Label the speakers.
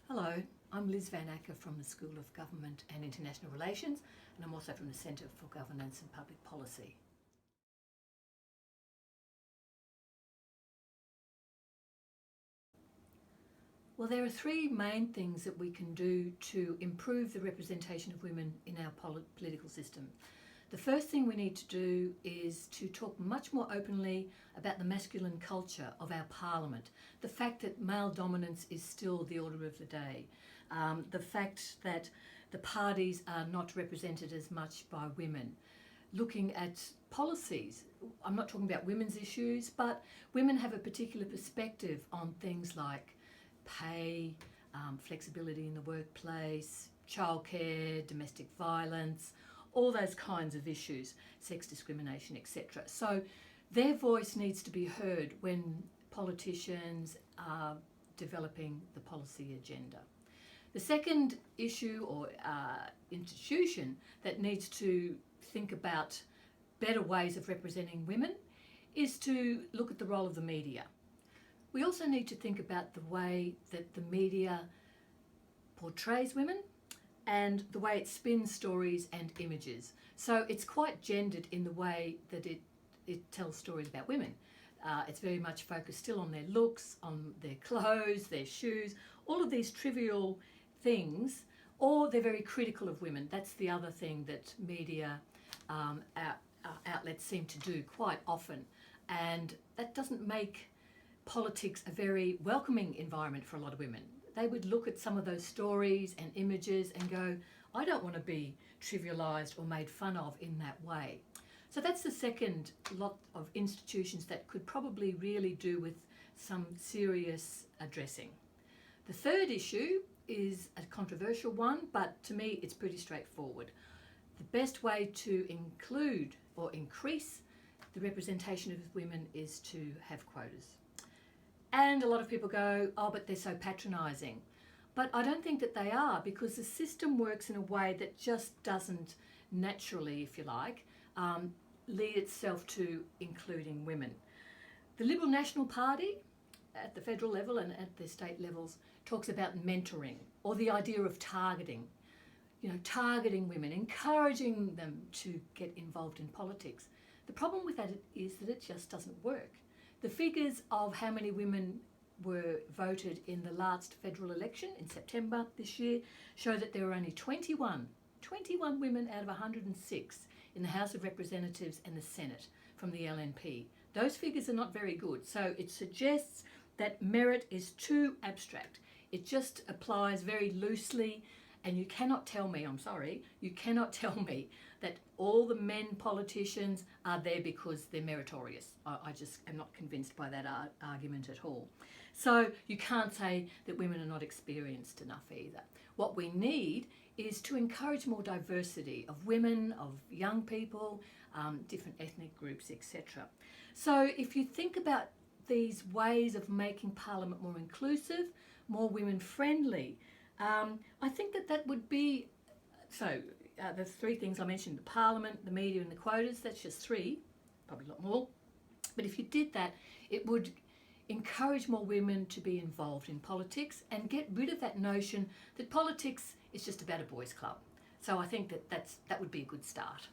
Speaker 1: Hello, I'm Liz Van Acker from the School of Government and International Relations, and I'm also from the Centre for Governance and Public Policy. Well, there are three main things that we can do to improve the representation of women in our political system. The first thing we need to do is to talk much more openly about the masculine culture of our parliament, the fact that male dominance is still the order of the day, the fact that the parties are not represented as much by women. Looking at policies, I'm not talking about women's issues, but women have a particular perspective on things like pay, flexibility in the workplace, childcare, domestic violence, all those kinds of issues, sex discrimination, etc. So their voice needs to be heard when politicians are developing the policy agenda. The second issue or institution that needs to think about better ways of representing women is to look at the role of the media. We also need to think about the way that the media portrays women and the way it spins stories and images. So it's quite gendered in the way that it tells stories about women. It's very much focused still on their looks, on their clothes, their shoes, all of these trivial things, or they're very critical of women. That's the other thing that media outlets seem to do quite often. And that doesn't make politics a very welcoming environment for a lot of women. They would look at some of those stories and images and go, I don't want to be trivialised or made fun of in that way. So that's the second lot of institutions that could probably really do with some serious addressing. The third issue is a controversial one, but to me it's pretty straightforward. The best way to include or increase the representation of women is to have quotas. And a lot of people go, oh, but they're so patronising. But I don't think that they are, because the system works in a way that just doesn't naturally, if you like, lead itself to including women. The Liberal National Party at the federal level and at the state levels talks about mentoring, or the idea of targeting. Targeting women, encouraging them to get involved in politics. The problem with that is that it just doesn't work. The figures of how many women were voted in the last federal election in September this year show that there were only 21 women out of 106 in the House of Representatives and the Senate from the LNP. Those figures are not very good. So it suggests that merit is too abstract. It just applies very loosely, and you cannot tell me, you cannot tell me that all the men politicians are there because they're meritorious. I just am not convinced by that argument at all. So you can't say that women are not experienced enough either. What we need is to encourage more diversity of women, of young people, different ethnic groups, etc. So if you think about these ways of making Parliament more inclusive, more women friendly, I think that would be, the three things I mentioned, the Parliament, the media and the quotas, that's just three, probably a lot more. But if you did that, it would encourage more women to be involved in politics and get rid of that notion that politics is just about a boys' club. So I think that would be a good start.